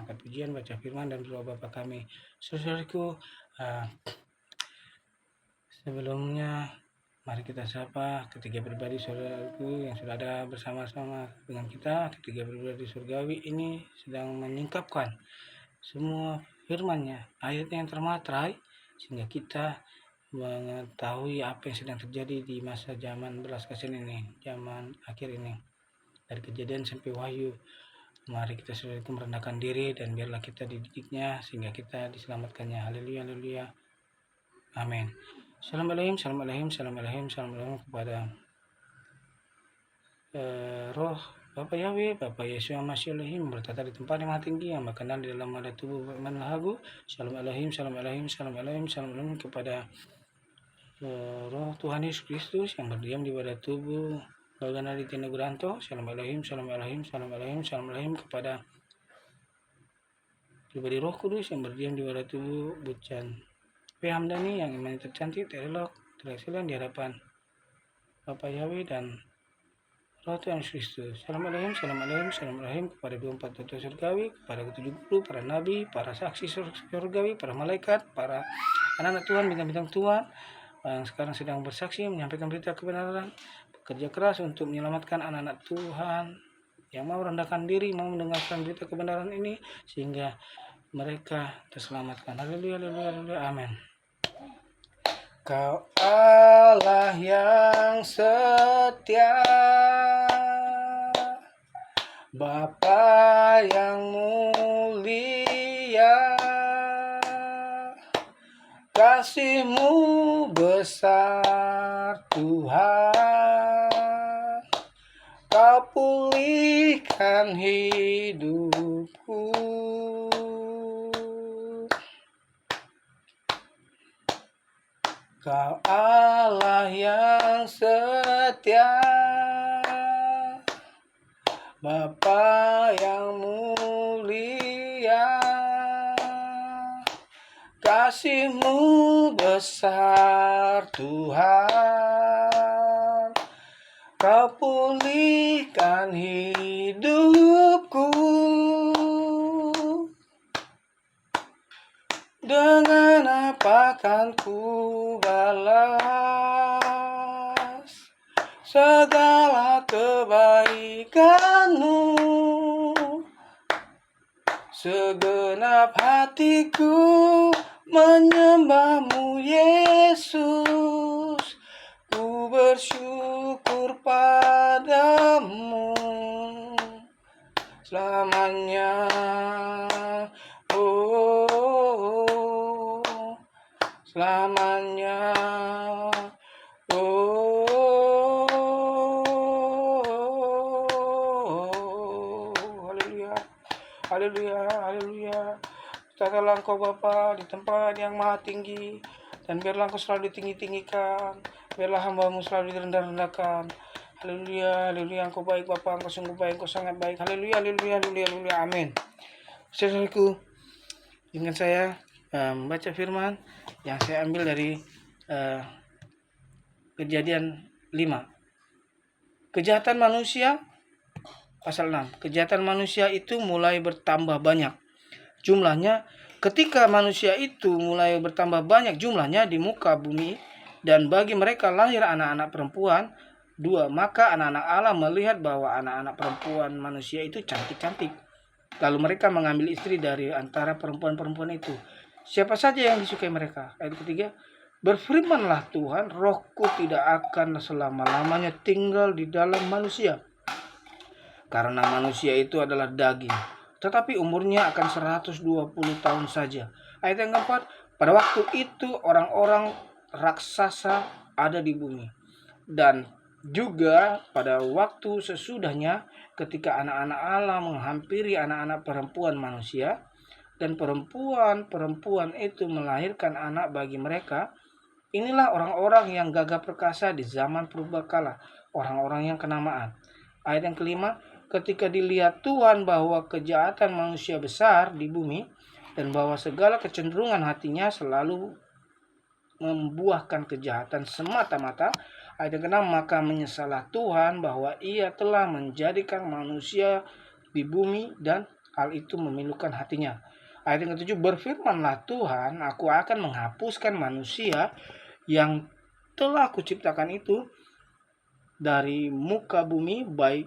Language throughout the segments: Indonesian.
angkat pujian, baca firman, dan berdoa Bapa kami. Saudaraku, sebelumnya mari kita sapa ketiga pribadi saudaraku yang sudah ada bersama-sama dengan kita. Ketiga pribadi surgawi ini sedang menyingkapkan semua firman-Nya, ayatnya yang termaterai, sehingga kita mengetahui apa yang sedang terjadi di masa zaman belas kasihan ini, zaman akhir ini, dari Kejadian sampai Wahyu. Mari kita saudaraku merendahkan diri, dan biarlah kita dididiknya sehingga kita diselamatkannya. Haleluya, haleluya, amin. Assalamualaikum, assalamualaikum, assalamualaikum, assalamualaikum kepada Roh Bapak Yahweh, Bapak Yesus Masih Elohim, bertata di tempat yang maha tinggi, yang berkenan di dalam ada tubuh beriman lagu. Assalamualaikum, assalamualaikum, assalamualaikum, assalamualaikum kepada Roh Tuhan Yesus Kristus yang berdiam di pada tubuh Bagan Aditya Nugrahanto. Assalamualaikum, assalamualaikum, assalamualaikum, assalamualaikum kepada pribadi Roh Kudus yang berdiam di pada tubuh Bucan P. Hamdani yang imannya tercantik, terelok, terekselen di hadapan Bapak Yahweh dan Roh Tuhan Yesus Kristus. Assalamualaikum, assalamualaikum, assalamualaikum kepada 24 Tuhan surgawi, kepada 70 para nabi, para saksi surgawi, para malaikat, para anak-anak Tuhan, bintang-bintang Tuhan yang sekarang sedang bersaksi menyampaikan berita kebenaran, bekerja keras untuk menyelamatkan anak-anak Tuhan yang mau merendahkan diri, mau mendengarkan berita kebenaran ini sehingga mereka terselamatkan. Haleluya, haleluya, haleluya, amin. Kau Allah yang setia, Bapa yang mulia, kasih-Mu besar Tuhan, Kau pulihkan hidupku. Kau Allah yang setia, Bapa yang mulia, kasih-Mu besar Tuhan, Kau pulihkan hidupku. Dengan apa kan ku balas segala kebaikan-Mu? Segenap hatiku menyembah-Mu Yesus, ku bersyukur padamu selamanya. Selamanya. Haleluya, haleluya, haleluya. Tatalah Engkau Bapa di tempat yang maha tinggi, dan biarlah Engkau selalu ditinggi-tinggikan, biarlah hamba-Mu selalu direndah-rendahkan. Haleluya, haleluya, Engkau baik Bapa, Engkau sungguh baik, Engkau sangat baik. Haleluya, haleluya, haleluya, haleluya, amin. Saudaraku, dengan saya membaca firman yang saya ambil dari Kejadian 5. Kejahatan manusia pasal 6. Kejahatan manusia itu mulai bertambah banyak jumlahnya. Ketika manusia itu mulai bertambah banyak jumlahnya di muka bumi, dan bagi mereka lahir anak-anak perempuan 2, maka anak-anak Allah melihat bahwa anak-anak perempuan manusia itu cantik-cantik. Lalu mereka mengambil istri dari antara perempuan-perempuan itu, siapa saja yang disukai mereka. Ayat ketiga, berfirmanlah Tuhan, rohku tidak akan selama-lamanya tinggal di dalam manusia, karena manusia itu adalah daging, tetapi umurnya akan 120 tahun saja. Ayat yang keempat, pada waktu itu orang-orang raksasa ada di bumi, dan juga pada waktu sesudahnya ketika anak-anak Allah menghampiri anak-anak perempuan manusia, dan perempuan-perempuan itu melahirkan anak bagi mereka. Inilah orang-orang yang gagah perkasa di zaman purbakala, orang-orang yang kenamaan. Ayat yang kelima, ketika dilihat Tuhan bahwa kejahatan manusia besar di bumi, dan bahwa segala kecenderungan hatinya selalu membuahkan kejahatan semata-mata. Ayat yang keenam, maka menyesallah Tuhan bahwa Ia telah menjadikan manusia di bumi dan hal itu memilukan hatinya. Ayat yang ke-7, berfirmanlah Tuhan, aku akan menghapuskan manusia yang telah kuciptakan itu dari muka bumi, baik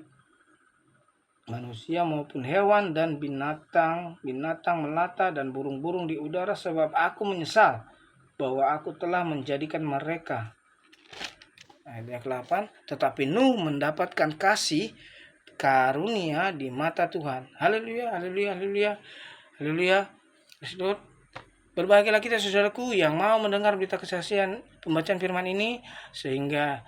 manusia maupun hewan dan binatang melata dan burung-burung di udara, sebab aku menyesal bahwa aku telah menjadikan mereka. Ayat 8, tetapi Nuh mendapatkan kasih karunia di mata Tuhan. Haleluya, haleluya, haleluya, haleluya. Berbahagialah kita saudaraku yang mau mendengar berita kesaksian pembacaan firman ini, sehingga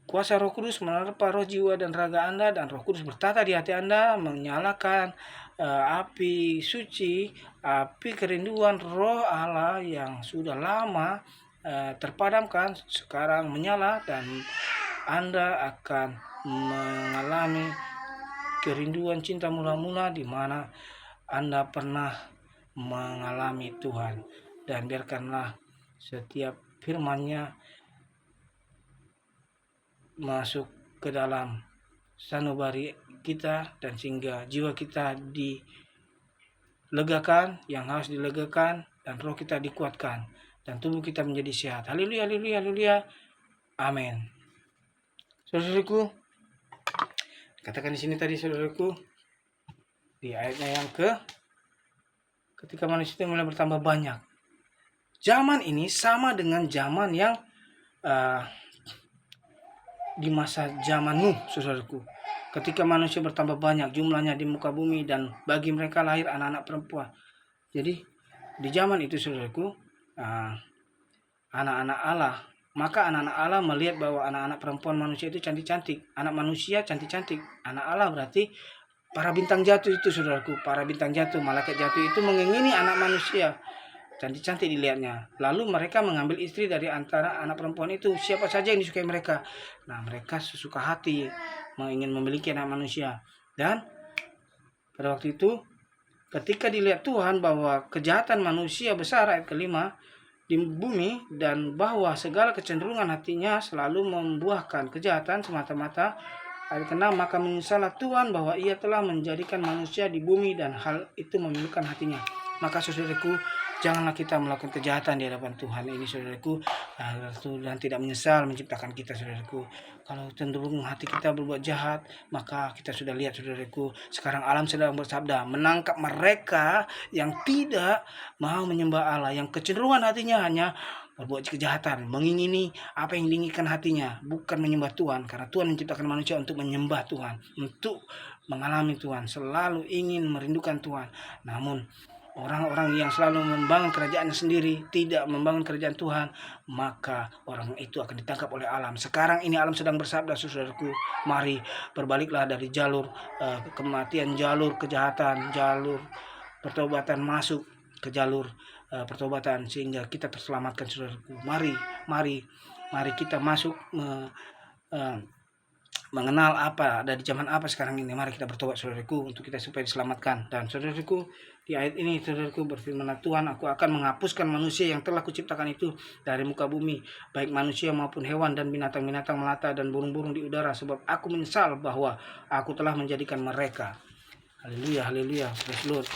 kuasa Roh Kudus menerpa roh, jiwa, dan raga Anda, dan Roh Kudus bertata di hati Anda, menyalakan api suci, api kerinduan Roh Allah yang sudah lama terpadamkan, sekarang menyala, dan Anda akan mengalami kerinduan cinta mula-mula di mana Anda pernah mengalami Tuhan. Dan biarkanlah setiap firman-Nya masuk ke dalam sanubari kita, dan sehingga jiwa kita dilegakan yang harus dilegakan, dan roh kita dikuatkan, dan tubuh kita menjadi sehat. Haleluya, haleluya, haleluya. Amin. Saudaraku, katakan di sini tadi saudaraku, di ayatnya yang ketika manusia itu mulai bertambah banyak. Zaman ini sama dengan zaman yang di masa zaman Nuh, saudaraku. Ketika manusia bertambah banyak jumlahnya di muka bumi, dan bagi mereka lahir anak-anak perempuan. Jadi di zaman itu saudaraku, anak-anak Allah, maka anak-anak Allah melihat bahwa anak-anak perempuan manusia itu cantik-cantik. Anak manusia cantik-cantik. Anak Allah berarti para bintang jatuh itu saudaraku. Para bintang jatuh, malaikat jatuh itu mengingini anak manusia. Cantik-cantik dilihatnya. Lalu mereka mengambil istri dari antara anak perempuan itu, siapa saja yang disukai mereka. Nah, mereka sesuka hati ingin memiliki anak manusia. Dan pada waktu itu, ketika dilihat Tuhan bahwa kejahatan manusia besar, ayat ke-5, di bumi, dan bahwa segala kecenderungan hatinya selalu membuahkan kejahatan semata-mata, ayat ke-6, maka menyesallah Tuhan bahwa ia telah menjadikan manusia di bumi, dan hal itu memilukan hatinya. Maka saudaraku, janganlah kita melakukan kejahatan di hadapan Tuhan ini saudaraku, dan tidak menyesal menciptakan kita saudaraku. Kalau cenderung hati kita berbuat jahat, maka kita sudah lihat saudaraku, sekarang alam sedang bersabda menangkap mereka yang tidak mau menyembah Allah, yang kecenderungan hatinya hanya berbuat kejahatan, mengingini apa yang diinginkan hatinya, bukan menyembah Tuhan. Karena Tuhan menciptakan manusia untuk menyembah Tuhan, untuk mengalami Tuhan, selalu ingin merindukan Tuhan. Namun orang-orang yang selalu membangun kerajaannya sendiri, tidak membangun kerajaan Tuhan, maka orang itu akan ditangkap oleh alam. Sekarang ini alam sedang bersabda, saudaraku, mari berbaliklah dari jalur kematian, jalur kejahatan, jalur pertobatan, masuk ke jalur pertobatan, sehingga kita terselamatkan, saudaraku. Mari kita masuk mengenal apa dari zaman apa sekarang ini. Mari kita bertobat saudaraku, untuk kita supaya diselamatkan. Dan saudaraku, di ayat ini saudaraku, berfirman Tuhan, aku akan menghapuskan manusia yang telah kuciptakan itu dari muka bumi, baik manusia maupun hewan dan binatang-binatang melata dan burung-burung di udara, sebab aku menyesal bahwa aku telah menjadikan mereka. Haleluya, haleluya, praise Lord.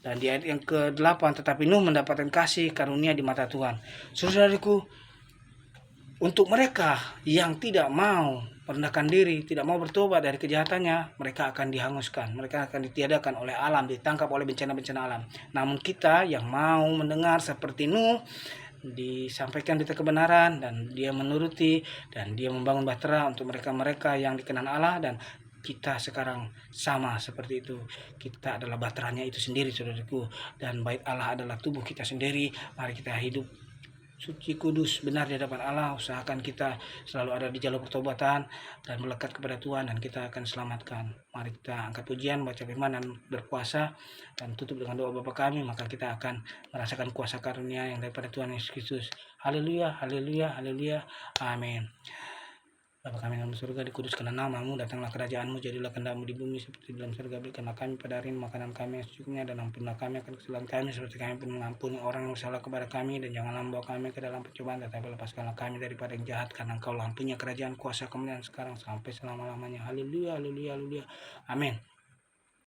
Dan di ayat yang ke-8, tetapi Nuh mendapatkan kasih karunia di mata Tuhan. Saudaraku, untuk mereka yang tidak mau merendahkan diri, tidak mau bertobat dari kejahatannya, mereka akan dihanguskan, mereka akan ditiadakan oleh alam, ditangkap oleh bencana-bencana alam. Namun kita yang mau mendengar seperti Nuh, disampaikan berita kebenaran, dan dia menuruti, dan dia membangun bahtera untuk mereka-mereka yang dikenan Allah. Dan kita sekarang sama seperti itu, kita adalah bahteranya itu sendiri saudaraku, dan bait Allah adalah tubuh kita sendiri. Mari kita hidup suci, kudus, benar di hadapan Allah. Usahakan kita selalu ada di jalur pertobatan dan melekat kepada Tuhan, dan kita akan selamatkan. Mari kita angkat pujian, baca firman, dan berpuasa, dan tutup dengan doa Bapa kami. Maka kita akan merasakan kuasa karunia yang daripada Tuhan Yesus Kristus. Haleluya, haleluya, haleluya, amin. Bapa kami dalam surga, dikuduskanlah namamu, datanglah kerajaanmu, jadilah kehendakmu di bumi seperti di dalam surga. Berikanlah kami pada hari ini makanan kami yang secukupnya, dan ampunilah kami akan kesalahan kami seperti kami pun mengampuni orang yang bersalah kepada kami, dan janganlah membawa kami ke dalam pencobaan, tetapi lepaskanlah kami daripada yang jahat, karena Engkau lah punya kerajaan, kuasa, kemuliaan sekarang sampai selama-lamanya. Haleluya, haleluya, haleluya, amin.